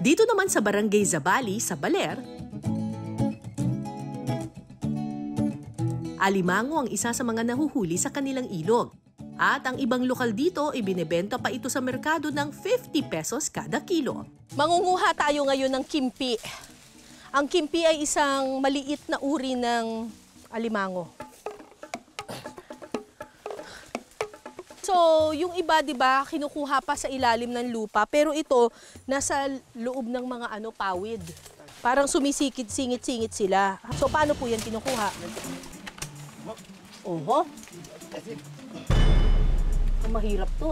Dito naman sa Barangay Zambales sa Baler, alimango ang isa sa mga nahuhuli sa kanilang ilog. At ang ibang lokal dito, ibinebenta pa ito sa merkado ng 50 pesos kada kilo. Mangunguha tayo ngayon ng kimpi. Ang kimpi ay isang maliit na uri ng alimango. So, yung iba, di ba, kinukuha pa sa ilalim ng lupa, pero ito nasa loob ng mga pawid. Parang sumisikit-singit-singit sila. So, paano po yan kinukuha? Oho. Mahirap to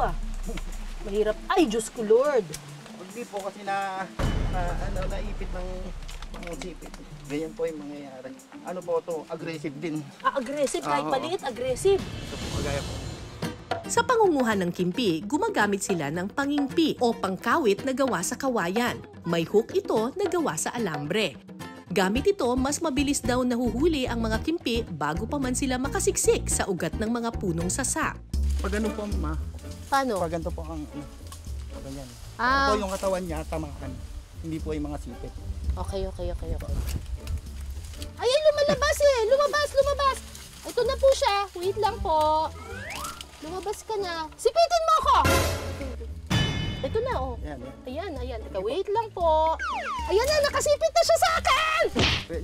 Mahirap. Ay, Diyos ko Lord. Hindi po kasi naipit ng mga sipit. Ganyan po yung mangyayari. Ano po ito? Aggressive din. Aggressive? Kahit maliit, aggressive. Ito po, kagaya po. Sa pangunguha ng kimpi, gumagamit sila ng pangingpi o pangkawit na gawa sa kawayan. May hook ito na gawa sa alambre. Gamit ito, mas mabilis daw nahuhuli ang mga kimpi bago pa man sila makasiksik sa ugat ng mga punong sasa. Pag ganun po, ma. Paano? Pag ganito po ang ganyan. Ah. Ito po yung katawan niya, tamaan. Hindi po yung mga sipit. Okay. Ayun, lumalabas Lumabas! Ito na po siya. Wait lang po. Lumabas ka na. Sipitin mo ako! Ito na, Ayan. Teka, wait lang po. Ayan na, nakasipit na siya sa akin!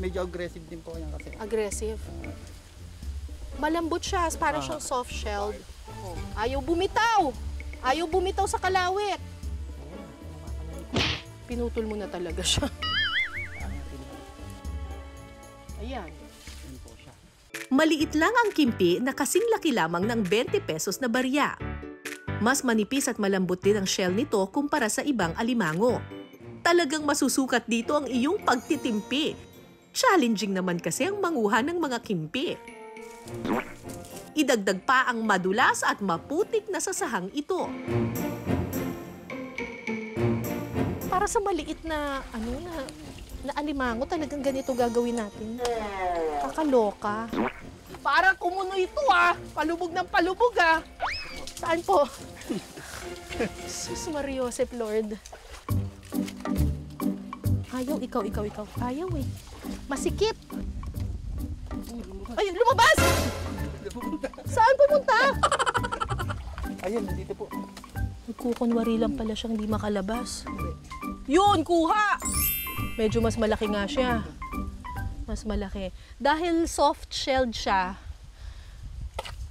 Medyo aggressive din po yan kasi. Aggressive. Malambot siya, parang siyang soft-shelled. Ayaw bumitaw sa kalawit. Pinutol mo na talaga siya. Ayan. Maliit lang ang kimpi na kasing laki lamang ng 20 pesos na barya. Mas manipis at malambot din ang shell nito kumpara sa ibang alimango. Talagang masusukat dito ang iyong pagtitimpi. Challenging naman kasi ang manguha ng mga kimpi. Idagdag pa ang madulas at maputik na sasahang ito. Para sa maliit na alimango, talagang ganito gagawin natin. Kakaloka. Parang kumuno ito palubog ng palubog Saan po? Sus Mariosep, Lord. Ayaw, ikaw. Ayaw Masikip. Ay, lumabas! Saan pumunta? Ayun, dito po. Nagkukunwari lang pala siyang di makalabas. Yun, kuha! Medyo mas malaki nga siya. Mas malaki. Dahil soft-shelled siya,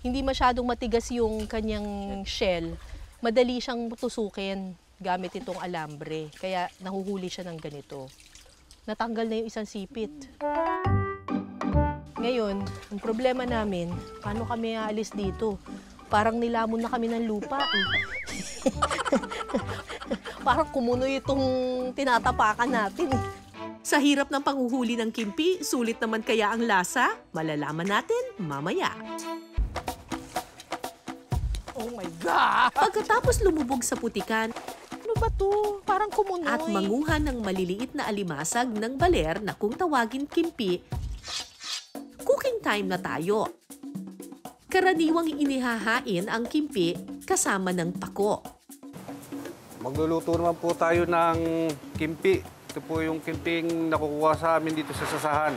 hindi masyadong matigas yung kanyang shell, madali siyang tusukin gamit itong alambre. Kaya nahuhuli siya ng ganito. Natanggal na yung isang sipit. Ngayon, ang problema namin, paano kami aalis dito? Parang nilamon na kami ng lupa. Parang kumunoy itong tinatapakan natin. Sa hirap ng panghuhuli ng kimpi, sulit naman kaya ang lasa? Malalaman natin mamaya. Oh my God! Pagkatapos lumubog sa putikan, ano ba to? Parang kumunoy. At manguha ng maliliit na alimasag ng baler na kung tawagin kimpi, cooking time na tayo. Karaniwang inihahain ang kimpi kasama ng pako. Magluluto naman po tayo ng kimpi. Ito po yung kimping nakukuha sa amin dito sa sasahan.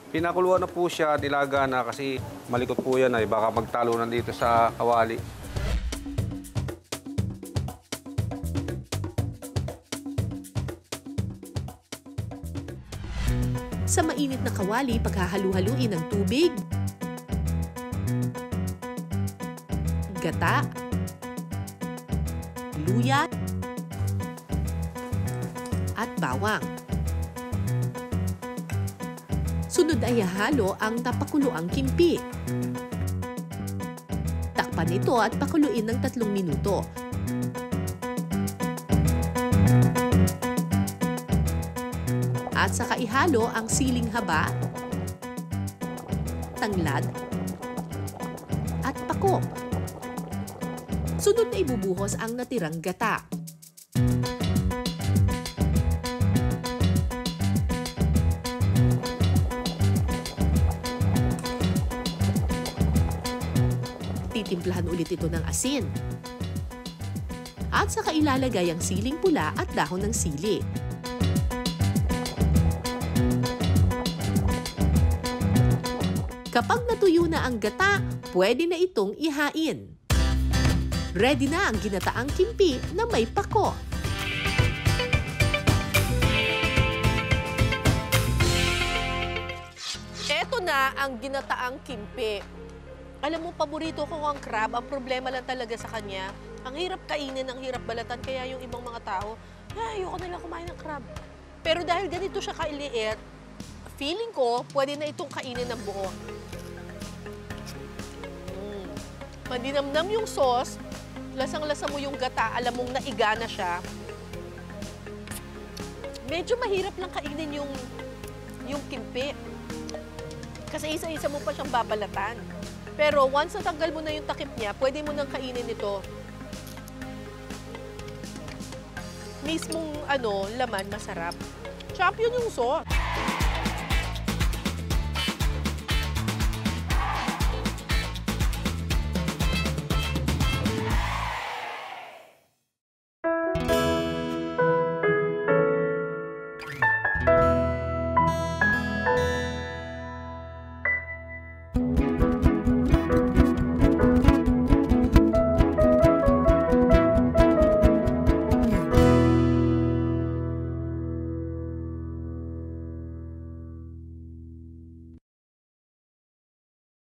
Pinakuluan na po siya, nilaga na kasi malikot po yan ay baka magtalunan dito sa kawali. Sa mainit na kawali, paghahalu-haluin ng tubig, gata, luya, at bawang. Sunod ay halo ang tapakuluang kimpi. Takpan ito at pakuluin ng 3 minuto. At saka ihalo ang siling haba, tanglad, at pako. Sunod na ibubuhos ang natirang gata. Titimplahan ulit ito ng asin. At saka ilalagay ang siling pula at dahon ng sili. Kapag natuyo na ang gata, pwede na itong ihain. Ready na ang ginataang kimpi na may pako. Eto na ang ginataang kimpi. Alam mo, paborito ko ang crab. Ang problema lang talaga sa kanya, ang hirap kainin, ang hirap balatan. Kaya yung ibang mga tao, ayoko nila kumain ng crab. Pero dahil ganito siya kailiit, feeling ko, pwede na itong kainin ng buo. Madinamnam yung sauce, lasang-lasa mo yung gata, alam mong naiga na siya. Medyo mahirap lang kainin yung kimpi. Kasi isa-isa mo pa siyang babalatan. Pero once natanggal mo na yung takip niya, pwede mo nang kainin ito. Mismong laman, masarap. Champion yung sauce.